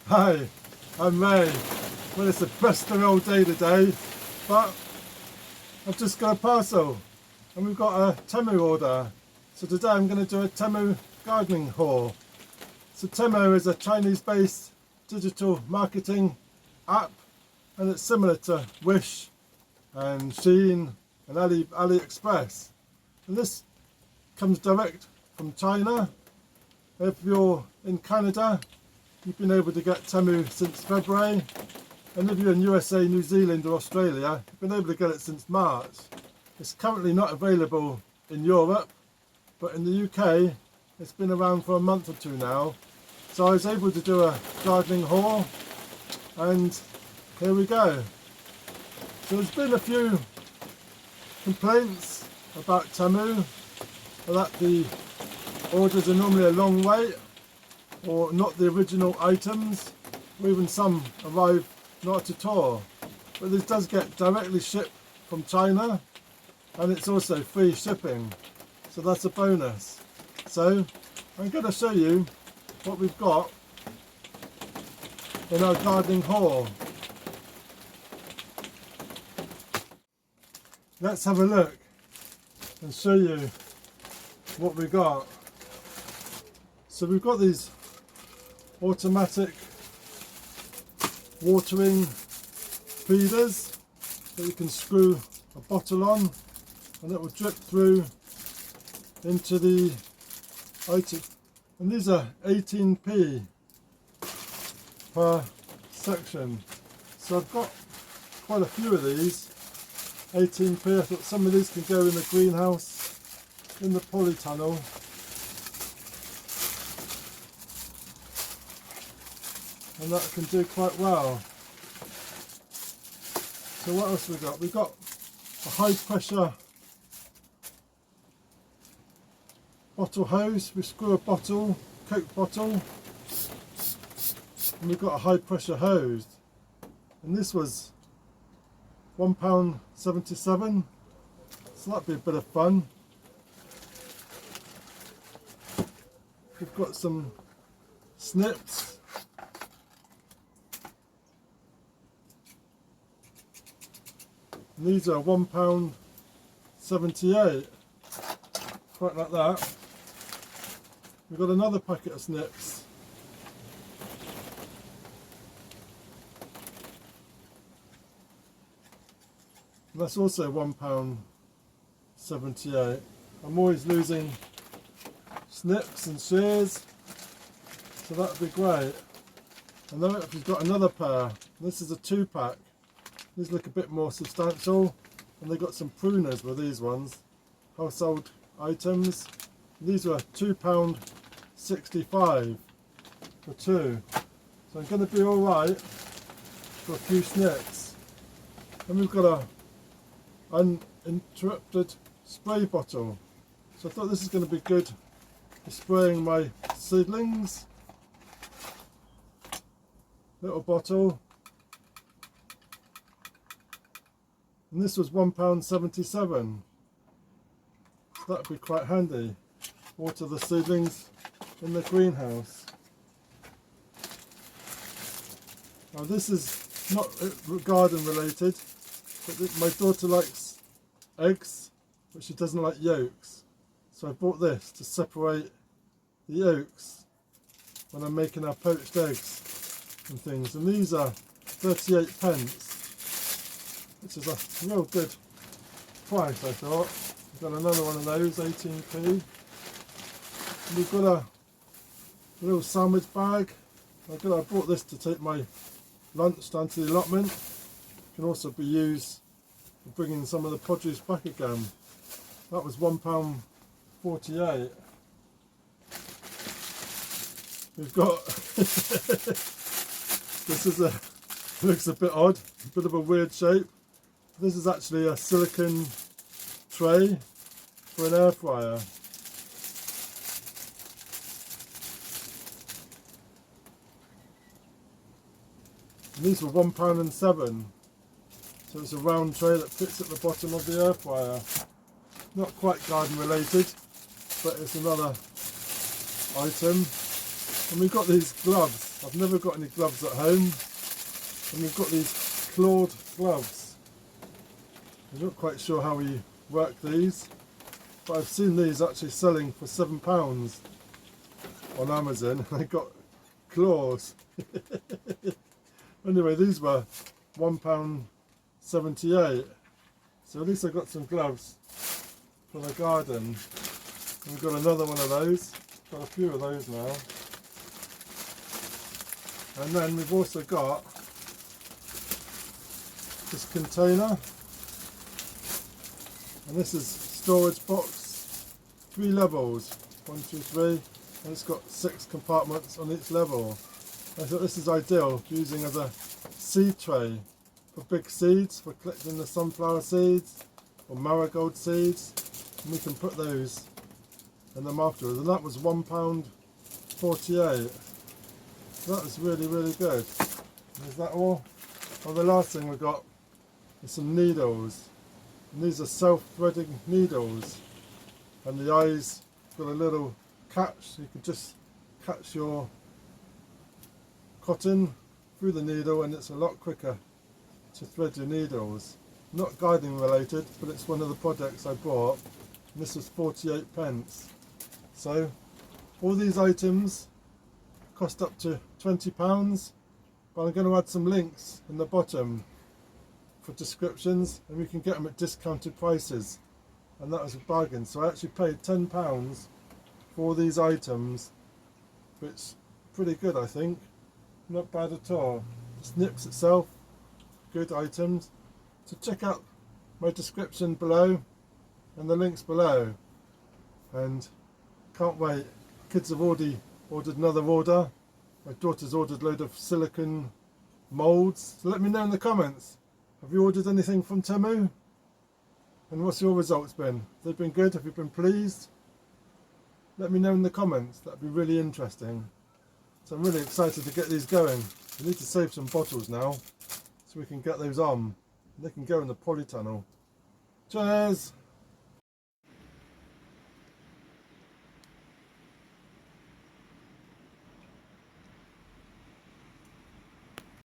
Hi, I'm Ray. Well, it's a best all day today, but I've just got a parcel and we've got a Temu order. So today I'm going to do a Temu gardening haul. So Temu is a Chinese-based digital marketing app, and it's similar to Wish and Shein and AliExpress. And this comes direct from China. If you're in Canada, you've been able to get Temu since February, and if you're in USA, New Zealand or Australia, you've been able to get it since March. It's currently not available in Europe, but in the UK it's been around for a month or two now. So I was able to do a gardening haul, and here we go. So there's been a few complaints about Temu, that the orders are normally a long wait, or not the original items, or even some arrive not at all. But this does get directly shipped from China, and it's also free shipping, so that's a bonus. So I'm going to show you what we've got in our gardening haul. Let's have a look and show you what we got. So we've got these automatic watering feeders that you can screw a bottle on, and it will drip through into the item. And these are 18p per section. So I've got quite a few of these. 18p. I thought some of these can go in the greenhouse, in the polytunnel. And that can do quite well. So what else we got? We've got a high pressure bottle hose. We screw a bottle, Coke bottle, and we've got a high pressure hose. And this was £1.77, so that'd be a bit of fun. We've got some snips. And these are £1.78, quite like that. We've got another packet of snips. And that's also £1.78. I'm always losing snips and shears, so that would be great. And then we've got another pair. This is a 2-pack. These look a bit more substantial, and they've got some pruners with these ones. Household items. These were £2.65 for 2. So I'm going to be alright for a few snips. And we've got a uninterrupted spray bottle. So I thought this is going to be good for spraying my seedlings. Little bottle. And this was £1.77. That would be quite handy. Water the seedlings in the greenhouse. Now this is not garden related, but my daughter likes eggs, but she doesn't like yolks. So I bought this to separate the yolks when I'm making our poached eggs and things. And these are 38p. Which is a real good price, I thought. We've got another one of those, 18p. And we've got a little sandwich bag. I bought this to take my lunch down to the allotment. It can also be used for bringing some of the produce back again. That was £1.48. We've got this is looks a bit odd, a bit of a weird shape. This is actually a silicone tray for an air fryer. And these were £1.07. So it's a round tray that fits at the bottom of the air fryer. Not quite garden related, but it's another item. And we've got these gloves. I've never got any gloves at home. And we've got these clawed gloves. I'm not quite sure how we work these, but I've seen these actually selling for £7 on Amazon. I got claws. Anyway, these were £1.78. So at least I got some gloves for the garden. And we've got another one of those. Got a few of those now. And then we've also got this container. And this is storage box. 3 levels. 1, 2, 3. And it's got 6 compartments on each level. I thought this is ideal for using as a seed tray for big seeds, for collecting the sunflower seeds or marigold seeds, and we can put those in them afterwards. And that was £1.48. That was really, really good. Is that all? Well, the last thing we got is some needles. And these are self-threading needles, and the eyes got a little catch. You can just catch your cotton through the needle, and it's a lot quicker to thread your needles. Not gardening related, but it's one of the products I bought, and this was 48p. So all these items cost up to £20, but I'm going to add some links in the bottom for descriptions, and we can get them at discounted prices, and that was a bargain. So I actually paid £10 for these items, which is pretty good, I think. Not bad at all. The snips itself, good items. So check out my description below and the links below. And can't wait. Kids have already ordered another order. My daughter's ordered a load of silicone moulds. So let me know in the comments. Have you ordered anything from Temu? And what's your results been? Have they been good? Have you been pleased? Let me know in the comments. That'd be really interesting. So I'm really excited to get these going. We need to save some bottles now so we can get those on. They can go in the polytunnel. Cheers!